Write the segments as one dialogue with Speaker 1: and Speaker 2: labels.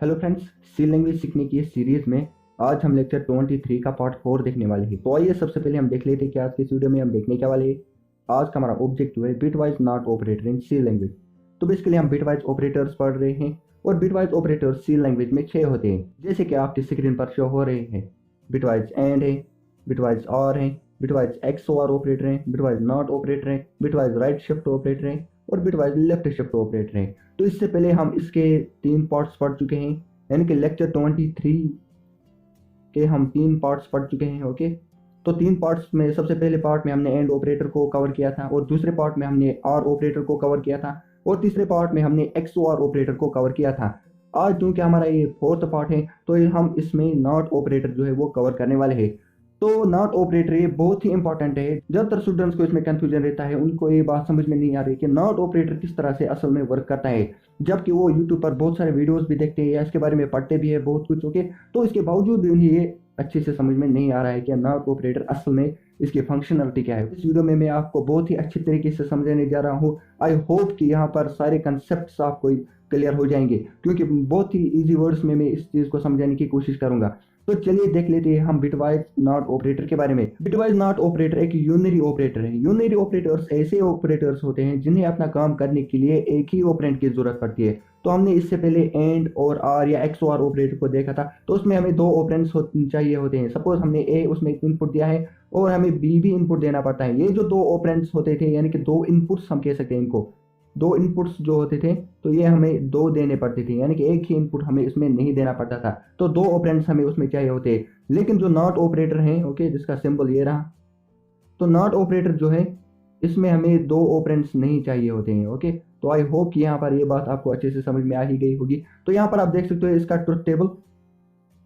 Speaker 1: Hello friends, सी language सीखने की इस सीरीज में आज हम लेक्चर 23 का पार्ट 4 देखने वाले हैं। तो आइए सबसे पहले हम देख लेते हैं कि आज के इस वीडियो में हम देखने क्या वाले हैं। आज का हमारा ऑब्जेक्टिव है bitwise not operator in C language. तो बेसिकली हम बिटवाइज ऑपरेटर्स पढ़ रहे हैं और बिटवाइज ऑपरेटर्स सी लैंग्वेज में 6 होते हैं, जैसे कि आपकी स्क्रीन पर शो हो रहे हैं। बिटवाइज एंड है, बिटवाइज और है, बिटवाइज एक्सओआर ऑपरेटर है, बिटवाइज नॉट ऑपरेटर है, बिटवाइज राइट शिफ्ट ऑपरेटर है और बिटवाइज लेफ्ट शिफ्ट ऑपरेटर है। तो इससे पहले हम इसके 3 पार्ट्स पढ़ चुके हैं, यानी कि लेक्चर 23 के हम 3 पार्ट्स पढ़ चुके हैं। ओके, तो 3 पार्ट्स में सबसे पहले पार्ट में हमने एंड ऑपरेटर को कवर किया था और दूसरे पार्ट में हमने आर ऑपरेटर को कवर किया था और तीसरे पार्ट में हमने एक्सओआर ऑपरेटर को कवर किया था। आज क्योंकि हमारा ये 4th पार्ट है तो हम इसमें नॉट ऑपरेटर जो है वो कवर करने वाले हैं। तो नॉट ऑपरेटर ये बहुत ही इंपॉर्टेंट है। ज़्यादातर स्टूडेंट्स को इसमें कंफ्यूजन रहता है, उनको ये बात समझ में नहीं आ रही कि नॉट ऑपरेटर किस तरह से असल में वर्क करता है, जबकि वो यूट्यूब पर बहुत सारे वीडियोस भी देखते हैं या इसके बारे में पढ़ते भी है बहुत कुछ। ओके, तो इसके बावजूद भी उन्हें ये अच्छे से समझ में नहीं आ रहा है कि नॉट ऑपरेटर असल में इसकी फंक्शनलिटी क्या है। इस वीडियो में मैं आपको बहुत ही अच्छी तरीके से समझाने जा रहा हूँ। आई होप कि यहाँ पर सारे कंसेप्ट आपको क्लियर हो जाएंगे, क्योंकि बहुत ही ईजी वर्ड्स में मैं इस चीज़ को समझाने की कोशिश करूंगा। तो चलिए देख लेते हैं हम बिटवाइज नॉट ऑपरेटर के बारे में। बिटवाइज नॉट ऑपरेटर एक यूनरी ऑपरेटर है। यूनरी ऑपरेटर्स ऐसे ऑपरेटर्स होते हैं जिन्हें अपना काम करने के लिए एक ही ऑपरेंड की जरूरत पड़ती है। तो हमने इससे पहले एंड और आर या एक्सओआर ऑपरेटर को देखा था, तो उसमें हमें 2 ऑपरेंड्स चाहिए होते हैं। सपोज हमने ए उसमें इनपुट दिया है और हमें बी भी इनपुट देना पड़ता है। ये जो 2 ऑपरेंड्स होते थे, यानी कि 2 इनपुट्स हम कह सकते हैं इनको, 2 इनपुट्स जो होते थे तो ये हमें 2 देने पड़ते थे, यानी कि एक ही इनपुट हमें इसमें नहीं देना पड़ता था। तो 2 ऑपरेंड्स हमें उसमें चाहिए होते। लेकिन जो नॉट ऑपरेटर है, ओके, जिसका सिंबल ये रहा, तो नॉट ऑपरेटर जो है इसमें हमें 2 ऑपरेंड्स नहीं चाहिए होते हैं। ओके, तो आई होप कि यहाँ पर ये बात आपको अच्छे से समझ में आ ही गई होगी। तो यहाँ पर आप देख सकते हो इसका ट्रुथ टेबल।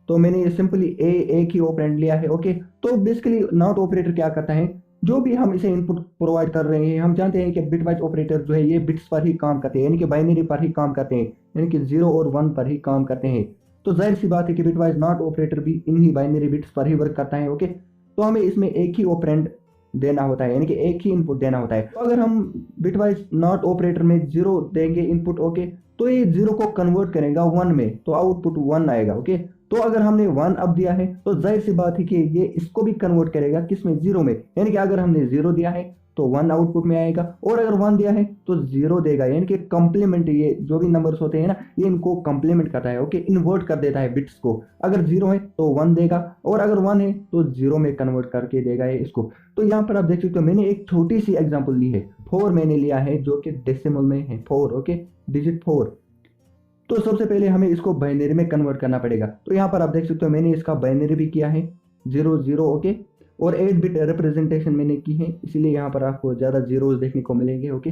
Speaker 1: तो मैंने ये सिंपली एक ही ऑपरेंड लिया है। ओके, तो बेसिकली नॉट ऑपरेटर क्या करता है, जो भी हम इसे इनपुट प्रोवाइड कर रहे हैं, हम जानते हैं कि बिटवाइज ऑपरेटर जो है ये बिट्स पर ही काम करते हैं, यानी कि बाइनरी पर ही काम करते हैं, यानी कि 0 और 1 पर ही काम करते हैं। तो जाहिर सी बात है कि बिटवाइज नॉट ऑपरेटर भी इन्हीं बाइनरी बिट्स पर ही वर्क करता है। ओके, तो हमें इसमें एक ही ऑपरेंड देना होता है, यानी कि एक ही इनपुट देना होता है। तो अगर हम बिटवाइज नॉट ऑपरेटर में 0 देंगे इनपुट, ओके, तो ये 0 को कन्वर्ट करेगा 1 में, तो आउटपुट 1 आएगा। ओके, तो अगर हमने 1 अब दिया है तो जाहिर सी बात है कि ये इसको भी कन्वर्ट करेगा किसमें, 0 में, यानी कि अगर हमने 0 दिया है तो 1 आउटपुट में आएगा और अगर 1 दिया है तो 0 देगा, यानी कि कंप्लीमेंट, ये जो भी नंबर्स होते हैं ना, ये इनको कंप्लीमेंट करता है। ओके, इन्वर्ट कर देता है बिट्स को। अगर 0 है तो 1 देगा और अगर 1 है तो 0 में कन्वर्ट करके देगा ये इसको। तो यहाँ पर आप देख सकते हो मैंने एक छोटी सी एग्जाम्पल ली है, 4 मैंने लिया है जो कि डेसिमल में है, 4। Okay, digit 4। तो सबसे पहले हमें इसको बाइनरी में कन्वर्ट करना पड़ेगा। तो यहाँ पर आप देख सकते हो मैंने इसका बाइनरी भी किया है 0 0। ओके, और 8 बिट रिप्रेजेंटेशन मैंने की है, इसीलिए यहाँ पर आपको ज़्यादा जीरोज देखने को मिलेंगे। ओके,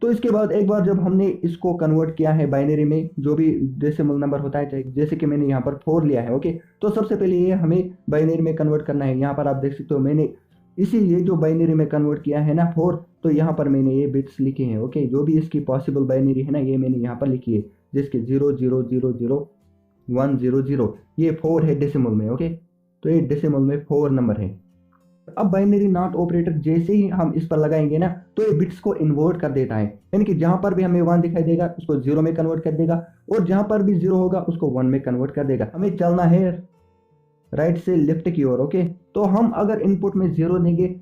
Speaker 1: तो इसके बाद एक बार जब हमने इसको कन्वर्ट किया है बाइनरी में, जो भी डेसिमल नंबर होता है, जैसे कि मैंने यहाँ पर 4 लिया है। ओके, तो सबसे पहले ये हमें बाइनरी में कन्वर्ट करना है। यहाँ पर आप देख सकते हो मैंने इसीलिए जो बाइनरी में कन्वर्ट किया है ना 4, तो यहाँ पर मैंने ये बिट्स लिखे हैं। ओके, जो भी इसकी पॉसिबल बाइनरी है ना, ये मैंने यहाँ पर लिखी है, जिसके 0 0 0 0 1 0 0, ये 4 है डेसिमल में। ओके, तो ये डेसिमल में 4 नंबर है। अब बाइनरी नॉट ऑपरेटर जैसे ही हम इस पर लगाएंगे ना, तो ये बिट्स को इन्वर्ट कर देता है, यानी कि जहां पर भी हमें 1 दिखाई देगा उसको 0 में कन्वर्ट कर देगा और जहां पर भी 0 होगा उसको 1 में कन्वर्ट कर देगा। हमें चलना है राइट से लेफ्ट की ओर। ओके, तो हम अगर इनपुट में 0 देंगे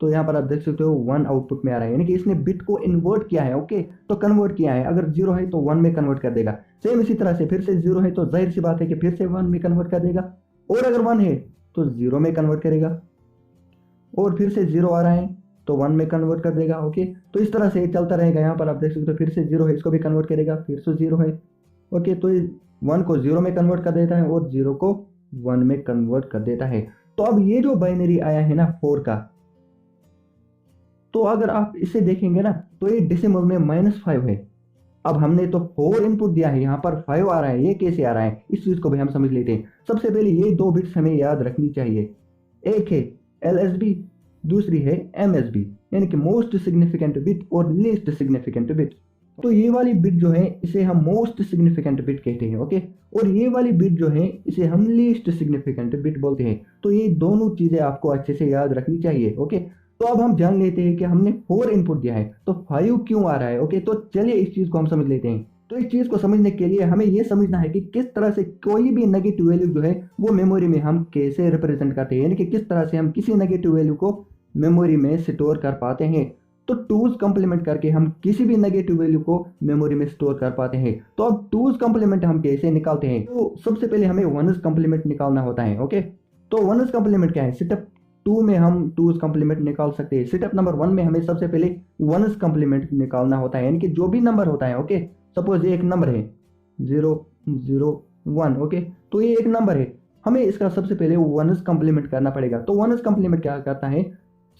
Speaker 1: तो यहाँ पर आप देख सकते हो 1 आउटपुट में आ रहा है, यानी कि इसने बिट को इन्वर्ट किया है। ओके, तो कन्वर्ट किया है, अगर 0 है तो 1 में कन्वर्ट कर देगा। सेम इसी तरह से फिर से 0 है तो जाहिर सी बात है कि फिर से 1 में कन्वर्ट कर देगा और अगर 1 है तो 0 में कन्वर्ट करेगा और फिर से 0 आ रहा है तो 1 में कन्वर्ट कर देगा। ओके, तो इस तरह से चलता रहेगा। यहाँ पर आप देख सकते हो फिर से 0 है, इसको भी कन्वर्ट करेगा, फिर से 0 है। ओके, तो 1 को 0 में कन्वर्ट कर देता है और 0 को 1 में कन्वर्ट कर देता है। तो अब ये जो बाइनरी आया है ना 4 का, तो अगर आप इसे देखेंगे ना तो ये डेसिमल में -5 है। अब हमने तो 4 इनपुट दिया है, यहाँ पर 5 आ रहा है, ये कैसे आ रहा है, इस चीज को भी हम समझ लेते हैं। सबसे पहले ये 2 बिट्स हमें याद रखनी चाहिए, एक है LSB, दूसरी है MSB, यानी कि मोस्ट सिग्निफिकेंट बिट और लीस्ट सिग्निफिकेंट बिट। तो ये वाली बिट जो है इसे हम मोस्ट सिग्निफिकेंट बिट कहते हैं। ओके, और ये वाली बिट जो है इसे हम लीस्ट सिग्निफिकेंट बिट बोलते हैं। तो ये दोनों चीजें आपको अच्छे से याद रखनी चाहिए। ओके, तो अब हम जान लेते हैं कि हमने 4 इनपुट दिया है तो 5 क्यों आ रहा है। ओके, तो चलिए इस चीज को हम समझ लेते हैं। तो इस चीज़ को समझने के लिए हमें ये समझना है कि किस तरह से कोई भी नेगेटिव वैल्यू जो है वो मेमोरी में हम कैसे रिप्रेजेंट करते हैं, यानी कि किस तरह से हम किसी नेगेटिव वैल्यू को मेमोरी में स्टोर कर पाते हैं। तो टूज कंप्लीमेंट करके हम किसी भी नेगेटिव वैल्यू को मेमोरी में स्टोर कर पाते हैं। तो अब टूज कंप्लीमेंट हम कैसे निकालते हैं, तो सबसे पहले हमें वनस कंप्लीमेंट निकालना होता है। ओके, तो वनस कंप्लीमेंट क्या है, स्टेप 2 में हम टूज कंप्लीमेंट निकाल सकते हैं। स्टेप नंबर 1 में हमें सबसे पहले वनस कंप्लीमेंट निकालना होता है, यानी कि जो भी नंबर होता है। ओके, सपोज ये एक नंबर है 001। ओके, तो ये एक नंबर है, हमें इसका सबसे पहले वनस कंप्लीमेंट करना पड़ेगा। तो वनस कंप्लीमेंट क्या करता है,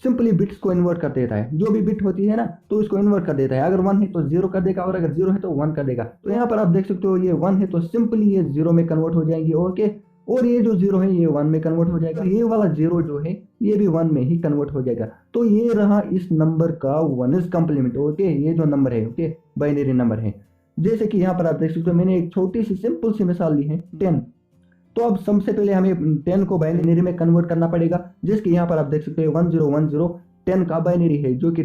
Speaker 1: सिंपली बिट्स को इन्वर्ट कर देता है। जो भी बिट होती है ना, तो इसको इन्वर्ट कर देता है। अगर 1 है तो 0 कर देगा, और अगर 0 है तो 1 कर देगा। तो यहाँ पर आप देख सकते हो ये 1 है तो सिंपली ये 0 में कन्वर्ट हो जाएंगी। ओके, और ये जो 0 है ये 1 में कन्वर्ट हो जाएगा। ये वाला 0 जो है ये भी 1 में ही कन्वर्ट हो जाएगा। तो ये रहा इस नंबर का वनस कंप्लीमेंट। ओके, ये जो नंबर है, ओके, बाइनरी नंबर है। जैसे कि यहाँ पर आप देख सकते हो, मैंने एक छोटी सी सिंपल सी मिसाल ली है 10। तो अब सबसे पहले हमें 10 को बाइनरी में कन्वर्ट करना पड़ेगा, जिसके यहाँ पर आप देख सकते हो 1010 10 का बाइनरी है, जो कि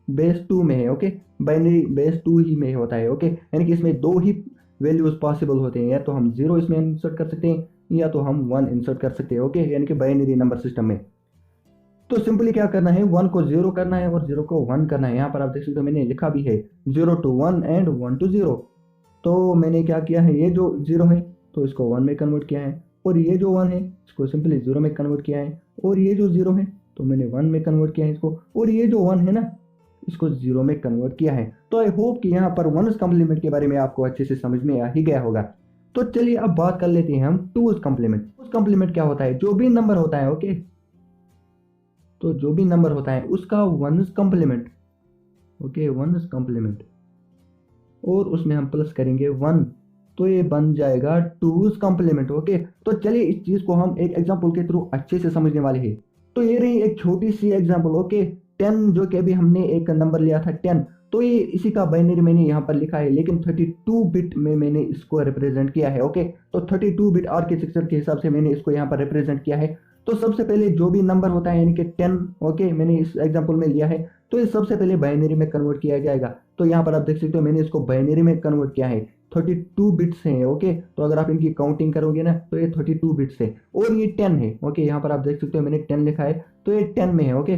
Speaker 1: बेस 2 में है। ओके, बाइनरी बेस 2 ही में होता है। ओके, यानी कि इसमें 2 ही वैल्यूज पॉसिबल होते हैं, या तो हम 0 इसमें इंसर्ट कर सकते हैं या तो हम 1 इंसर्ट कर सकते हैं। ओके, यानी कि बाइनरी नंबर सिस्टम में। तो सिंपली क्या करना है, 1 को 0 करना है और 0 को 1 करना है। यहाँ पर आप देख सकते हो मैंने लिखा भी है 0 to 1 एंड 1 to 0। तो मैंने क्या किया है, ये जो 0 है तो इसको 1 में कन्वर्ट किया है, और ये जो 1 है इसको सिंपली 0 में कन्वर्ट किया है, और ये जो 0 है तो मैंने 1 में कन्वर्ट किया है इसको, और ये जो 1 है ना इसको 0 में कन्वर्ट किया है। तो आई होप कि यहाँ पर वनस कंप्लीमेंट के बारे में आपको अच्छे से समझ में आ ही गया होगा। तो चलिए अब बात कर लेते हैं हम टूज कंप्लीमेंट। टूज कंप्लीमेंट क्या होता है, जो भी नंबर होता है, ओके, तो जो भी नंबर होता है उसका वनस कंप्लीमेंट, ओके, वनस कंप्लीमेंट, और उसमें हम प्लस करेंगे 1, तो ये बन जाएगा टूज कंप्लीमेंट। ओके, तो चलिए इस चीज को हम एक एग्जांपल के थ्रू अच्छे से समझने वाले हैं। तो ये रही एक छोटी सी एग्जांपल। ओके, 10 जो कि अभी हमने एक नंबर लिया था 10, तो ये इसी का बाइनरी मैंने यहाँ पर लिखा है, लेकिन 32 बिट में मैंने इसको रिप्रेजेंट किया है। ओके, तो 32 बिट आर्किटेक्चर के हिसाब से मैंने इसको यहाँ पर रिप्रेजेंट किया है। तो सबसे पहले जो भी नंबर होता है यानी कि 10, ओके, मैंने इस एग्जांपल में लिया है, तो ये सबसे पहले बाइनरी में कन्वर्ट किया जाएगा। तो यहाँ पर आप देख सकते हो मैंने इसको बाइनरी में कन्वर्ट किया है। 32 बिट्स हैं। ओके, तो अगर आप इनकी काउंटिंग करोगे ना तो ये 32 बिट्स है, और ये 10 है। ओके, यहाँ पर आप देख सकते हो मैंने 10 लिखा है, तो ये 10 में है। ओके,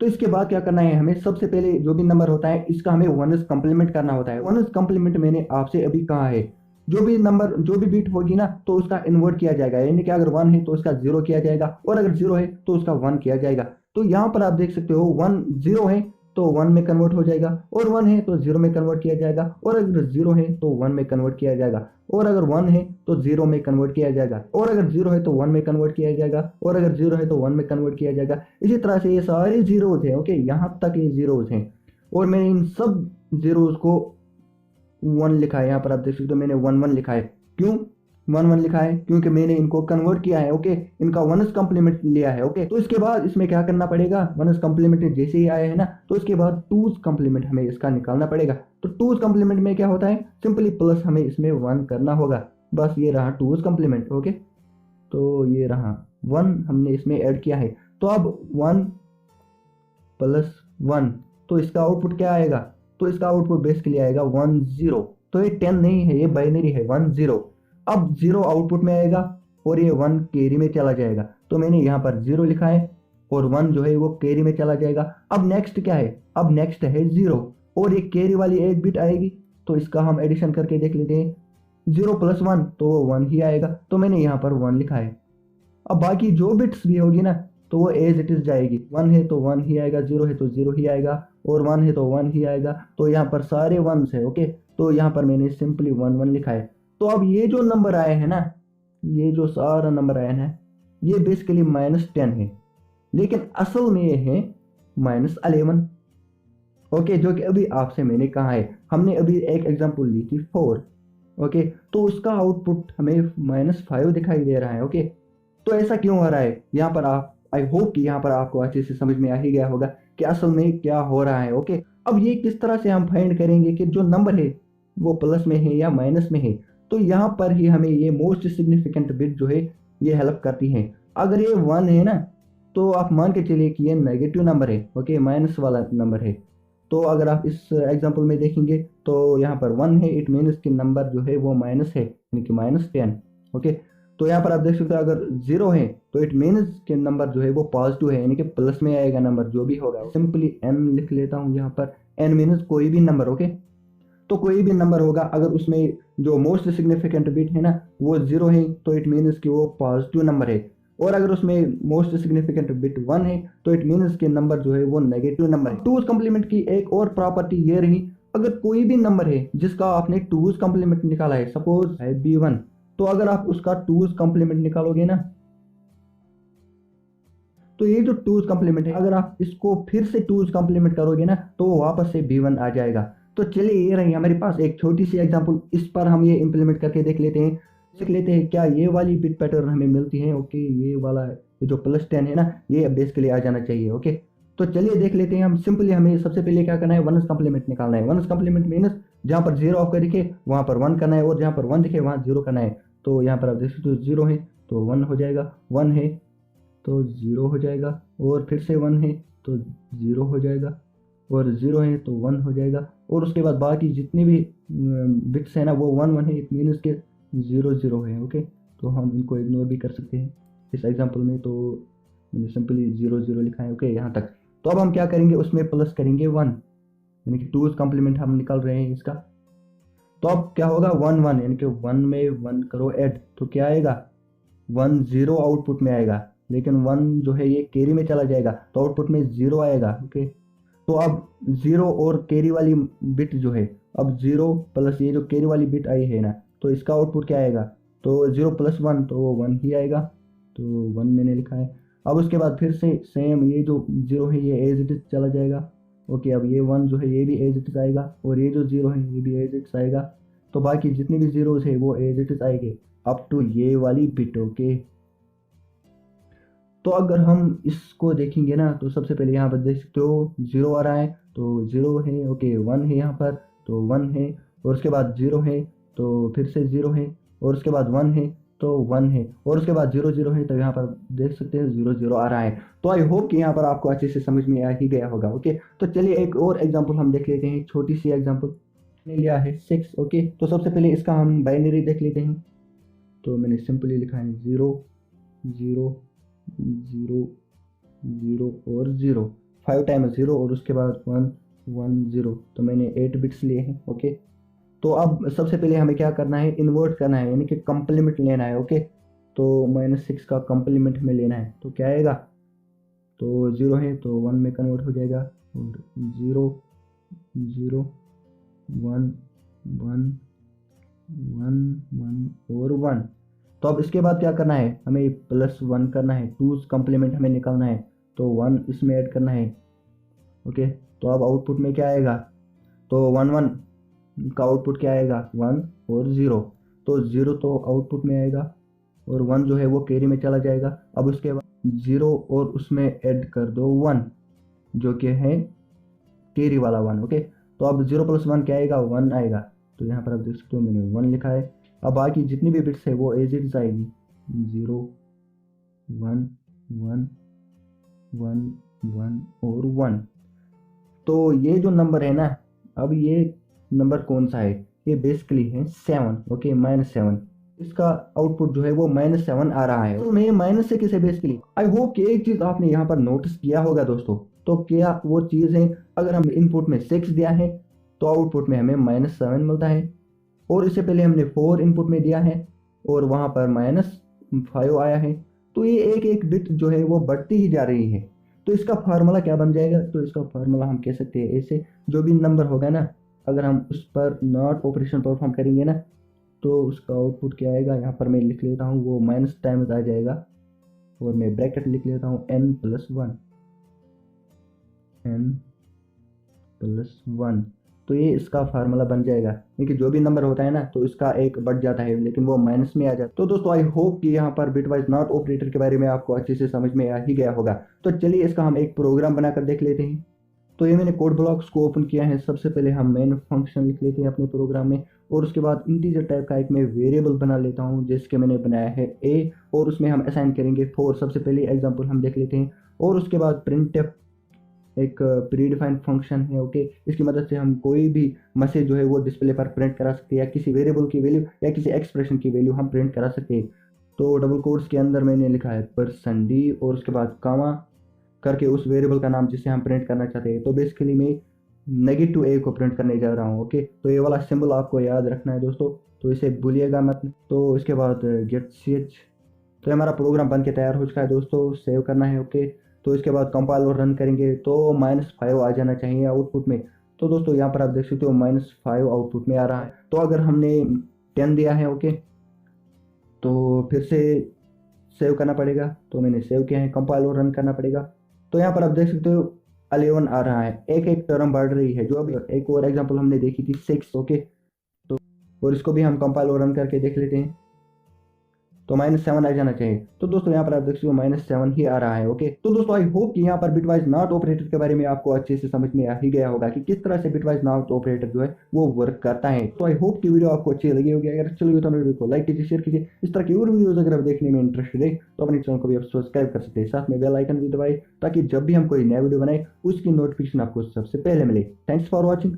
Speaker 1: तो इसके बाद क्या करना है, हमें सबसे पहले जो भी नंबर होता है इसका हमें वनस कंप्लीमेंट करना होता है। वनस कंप्लीमेंट मैंने आपसे अभी कहा है, जो भी नंबर जो भी बिट होगी ना तो उसका इन्वर्ट किया जाएगा, यानी कि अगर 1 है तो उसका 0 किया जाएगा, और अगर 0 है तो उसका 1 किया जाएगा। तो यहाँ पर आप देख सकते हो 1 0 है तो 1 में कन्वर्ट हो जाएगा, और 1 है तो 0 में कन्वर्ट किया जाएगा, और अगर 0 है तो 1 में कन्वर्ट किया जाएगा, और अगर 1 है तो 0 में कन्वर्ट किया जाएगा, और अगर 0 है तो 1 में कन्वर्ट किया जाएगा, और अगर 0 है तो 1 में कन्वर्ट किया जाएगा। इसी तरह से ये सारे जीरोज हैं। ओके, यहाँ तक ये जीरोज हैं, और मैंने इन सब जीरोज को 1 लिखा है। यहाँ पर आप देख सकते हो मैंने 1 1 लिखा है। क्यों 1 1 लिखा है, क्योंकि मैंने इनको कन्वर्ट किया है। ओके, इनका वनस कंप्लीमेंट लिया है। ओके, तो इसके बाद इसमें क्या करना पड़ेगा, वनस कंप्लीमेंट जैसे ही आया है ना तो इसके बाद टूज कंप्लीमेंट हमें इसका निकालना पड़ेगा। तो टूज कंप्लीमेंट में क्या होता है, सिंपली प्लस हमें इसमें 1 करना होगा। बस ये रहा टूज कंप्लीमेंट। ओके, तो ये रहा 1 हमने इसमें ऐड किया है। तो अब 1 प्लस 1, तो इसका आउटपुट क्या आएगा, तो इसका आउटपुट बेसिकली आएगा 1 0। तो ये 10 नहीं है, ये बाइनरी है 1 0। अब 0 आउटपुट में आएगा और ये 1 कैरी में चला जाएगा। तो मैंने यहाँ पर 0 लिखा है और 1 जो है वो कैरी में चला जाएगा। अब नेक्स्ट क्या है, अब नेक्स्ट है 0, और ये कैरी वाली एक बिट आएगी, तो इसका हम एडिशन करके देख लेते हैं। 0 प्लस 1 तो वो 1 ही आएगा, तो मैंने यहाँ पर 1 लिखा है। अब बाकी जो बिट्स भी होगी ना तो वो एज इट इज जाएगी। 1 है तो 1 ही आएगा, 0 है तो 0 ही आएगा, और 1 है तो 1 ही आएगा। तो यहाँ पर सारे 1s है। ओके, तो यहाँ पर मैंने सिंपली 1 1 लिखा है। तो अब ये जो नंबर आए हैं ना, ये जो सारा नंबर आया है ये बेसिकली -10 है, लेकिन असल में ये है -11। ओके, जो कि अभी आपसे मैंने कहा है, हमने अभी एक एग्जांपल ली थी 4। ओके, तो उसका आउटपुट हमें -5 दिखाई दे रहा है। ओके, तो ऐसा क्यों हो रहा है, यहाँ पर आप आई होप कि यहाँ पर आपको अच्छे से समझ में आ ही गया होगा कि असल में क्या हो रहा है। ओके, अब ये किस तरह से हम फाइंड करेंगे कि जो नंबर है वो प्लस में है या माइनस में है। तो यहाँ पर ही हमें ये मोस्ट सिग्निफिकेंट बिट जो है ये हेल्प करती है। अगर ये 1 है ना तो आप मान के चलिए कि ये नेगेटिव नंबर है। ओके, माइनस वाला नंबर है। तो अगर आप इस एग्जांपल में देखेंगे तो यहाँ पर 1 है, इट मीन्स कि नंबर जो है वो माइनस है, यानी कि -10। ओके, तो यहाँ पर आप देख सकते हो अगर 0 है तो इट मीन्स कि नंबर जो है वो पॉजिटिव है, यानी कि प्लस में आएगा नंबर जो भी होगा। सिंपली n लिख लेता हूँ यहाँ पर, n मीन्स कोई भी नंबर। ओके, तो कोई भी नंबर होगा अगर उसमें जो मोस्ट सिग्निफिकेंट बिट है ना वो 0 है तो इट मीन्स कि वो पॉजिटिव नंबर है, और अगर उसमें मोस्ट सिग्निफिकेंट बिट 1 है तो इट मीन्स कि नंबर जो है वो नेगेटिव नंबर है। टूज कॉम्प्लीमेंट की एक और प्रॉपर्टी ये रही, अगर कोई भी नंबर है जिसका आपने टूज कॉम्प्लीमेंट निकाला है, सपोज है b1, तो अगर आप उसका टूज कॉम्प्लीमेंट निकालोगे ना तो ये जो टूज कॉम्प्लीमेंट है अगर आप इसको फिर से टूज कॉम्प्लीमेंट करोगे ना तो वापस से b1 आ जाएगा। तो चलिए ये रही हमारे पास एक छोटी सी एग्जांपल, इस पर हम ये इंप्लीमेंट करके देख लेते हैं, सीख लेते हैं क्या ये वाली बिट पैटर्न हमें मिलती है। ओके, ये वाला ये जो +10 है ना ये बेसिकली आ जाना चाहिए। ओके, तो चलिए देख लेते हैं हम। सिंपली हमें सबसे पहले क्या करना है, वंस कॉम्प्लीमेंट निकालना है। वंस कॉम्प्लीमेंट मीन्स जहाँ पर 0 आपका दिखे वहाँ पर 1 करना है, और जहाँ पर 1 दिखे वहाँ 0 करना है। तो यहाँ पर आप देख सकते हो 0 है तो 1 हो जाएगा, 1 है तो 0 हो जाएगा, और फिर से 1 है तो 0 हो जाएगा, और 0 है तो 1 हो जाएगा, और उसके बाद बाकी जितने भी बिट्स है ना वो 1 1 है, इट मीन्स के 0 0 है। ओके, तो हम इनको इग्नोर भी कर सकते हैं इस एग्जांपल में, तो मैंने सिंपली 0 0 लिखा है। ओके, यहाँ तक। तो अब हम क्या करेंगे, उसमें प्लस करेंगे 1, यानी कि टूज कॉम्प्लीमेंट हम निकाल रहे हैं इसका। तो अब क्या होगा 1 1, यानी कि 1 में 1 करो ऐड तो क्या आएगा 1 0 आउटपुट में आएगा, लेकिन 1 जो है ये कैरी में चला जाएगा तो आउटपुट में 0 आएगा। ओके, तो अब 0 और कैरी वाली बिट जो है, अब 0 प्लस ये जो कैरी वाली बिट आई है ना तो इसका आउटपुट क्या आएगा, तो 0 + 1 तो वो 1 ही आएगा, तो 1 मैंने लिखा है। अब उसके बाद फिर से सेम ये जो 0 है ये एज इट इज चला जाएगा। ओके, अब ये 1 जो है ये भी एज इट इज आएगा, और ये जो 0 है ये भी एज इट इज आएगा, तो बाकी जितने भी जीरोस है वो एज इट इज आएंगे अप टू ये वाली बिट। ओके, तो अगर हम इसको देखेंगे ना तो सबसे पहले यहाँ पर देख सकते हो 0 आ रहा है तो 0 है। ओके, 1 है यहाँ पर तो 1 है, और उसके बाद 0 है तो फिर से 0 है, और उसके बाद 1 है तो 1 है, और उसके बाद 0 0 है, तो यहाँ पर देख सकते हैं 0 0 आ रहा है। तो आई होप कि यहाँ पर आपको अच्छे से समझ में आ ही गया होगा। ओके, तो चलिए एक और एग्जाम्पल हम देख लेते हैं, छोटी सी एग्जाम्पल मैंने लिया है 6। ओके, तो सबसे पहले इसका हम बाइनरी देख लेते हैं, तो मैंने सिंपली लिखा है 0 0 0 0 और 0, 5 टाइम 0, और उसके बाद 1 1 0, तो मैंने 8 बिट्स लिए हैं। ओके, तो अब सबसे पहले हमें क्या करना है, इन्वर्ट करना है, यानी कि कंप्लीमेंट लेना है। ओके, तो -6 का कंप्लीमेंट हमें लेना है, तो क्या आएगा, तो 0 है तो 1 में कन्वर्ट हो जाएगा, और 0 0 1 1 1 1 और 1। तो अब इसके बाद क्या करना है, हमें +1 करना है, टूज कॉम्प्लीमेंट हमें निकालना है, तो 1 इसमें ऐड करना है। ओके, तो अब आउटपुट में क्या आएगा, तो 1 1 का आउटपुट क्या आएगा 1 और 0, तो 0 तो आउटपुट में आएगा, और 1 जो है वो कैरी में चला जाएगा। अब उसके बाद 0 और उसमें ऐड कर दो 1 जो कि है कैरी वाला 1। ओके, तो अब 0 + 1 क्या आएगा 1 आएगा, तो यहाँ पर आप देख सकते हो मैंने 1 लिखा है। अब बाकी जितनी भी बिट्स है वो एज इट इज आएगी, 0 1 1 1 1 और 1। तो ये जो नंबर है ना, अब ये नंबर कौन सा है, ये बेसिकली है 7। ओके, -7, इसका आउटपुट जो है वो -7 आ रहा है। तो मैं माइनस से किसे बेसिकली, आई होप कि एक चीज़ आपने यहाँ पर नोटिस किया होगा दोस्तों, तो क्या वो चीज़ है, अगर हम इनपुट में 6 दिया है तो आउटपुट में हमें -7 मिलता है, और इससे पहले हमने 4 इनपुट में दिया है और वहाँ पर -5 आया है, तो ये एक एक बिट जो है वो बढ़ती ही जा रही है। तो इसका फार्मूला क्या बन जाएगा, तो इसका फार्मूला हम कह सकते हैं ऐसे, जो भी नंबर होगा ना अगर हम उस पर नॉट ऑपरेशन परफॉर्म करेंगे ना तो उसका आउटपुट क्या आएगा, यहाँ पर मैं लिख लेता हूँ वो माइनस टाइम्स आ जाएगा, और मैं ब्रैकेट लिख लेता हूँ n+1 n+1, तो ये इसका फार्मूला बन जाएगा, क्योंकि जो भी नंबर होता है ना तो इसका एक बढ़ जाता है लेकिन वो माइनस में आ जाता है। तो दोस्तों आई होप कि यहाँ पर बिटवाइज नॉट ऑपरेटर के बारे में आपको अच्छे से समझ में आ ही गया होगा। तो चलिए इसका हम एक प्रोग्राम बनाकर देख लेते हैं। तो ये मैंने कोड ब्लॉक्स को ओपन किया है। सबसे पहले हम मेन फंक्शन लिख लेते हैं अपने प्रोग्राम में, और उसके बाद इंटीजर टाइप का एक मैं वेरिएबल बना लेता हूँ जिसके मैंने बनाया है a, और उसमें हम असाइन करेंगे 4। सबसे पहले एग्जांपल हम देख लेते हैं, और उसके बाद printf एक प्री डिफाइंड फंक्शन है। ओके, इसकी मदद से हम कोई भी मैसेज जो है वो डिस्प्ले पर प्रिंट करा सकते हैं, या किसी वेरिएबल की वैल्यू या किसी एक्सप्रेशन की वैल्यू हम प्रिंट करा सकते हैं। तो डबल कोट्स के अंदर मैंने लिखा है %d और उसके बाद कामा करके उस वेरिएबल का नाम जिसे हम प्रिंट करना चाहते हैं। तो बेसिकली मैं -a को प्रिंट करने जा रहा हूँ। ओके, तो ये वाला सिंबल आपको याद रखना है दोस्तों, तो इसे भूलिएगा मत। तो इसके बाद गेट ch, तो हमारा प्रोग्राम बन के तैयार हो चुका है दोस्तों, सेव करना है। ओके, तो इसके बाद कंपाइल और रन करेंगे तो -5 आ जाना चाहिए आउटपुट में। तो दोस्तों यहाँ पर आप देख सकते हो -5 आउटपुट में आ रहा है। तो अगर हमने 10 दिया है, ओके, तो फिर से सेव करना पड़ेगा। तो मैंने सेव किया है, कंपाइल और रन करना पड़ेगा। तो यहाँ पर आप देख सकते हो 11 आ रहा है, एक एक टर्म बढ़ रही है। जो अभी एक और एग्जांपल हमने देखी थी 6। ओके, तो और इसको भी हम कंपाइल और रन करके देख लेते हैं, तो -7 आ जाना चाहिए। तो दोस्तों यहाँ पर आप देख सकते हो -7 ही आ रहा है। ओके, तो दोस्तों आई होप कि यहाँ पर बिटवाइज नॉट ऑपरेटर के बारे में आपको अच्छे से समझ में आ ही गया होगा कि किस तरह से बिटवाइज नॉट ऑपरेटर जो है वो वर्क करता है। तो आई होप कि वीडियो आपको अच्छी लगी होगी। अगर अच्छी लगी तो वीडियो को लाइक कीजिए, शेयर कीजिए। इस तरह की और वीडियोज अगर आप देखने में इंटरेस्टेड है तो अपने चैनल को भी आप सब्सक्राइब कर सकते हैं, साथ में बेल आइकन भी दबाए ताकि जब भी हम कोई नया वीडियो बनाए उसकी नोटिफिकेशन आपको सबसे पहले मिले। Thanks for watching.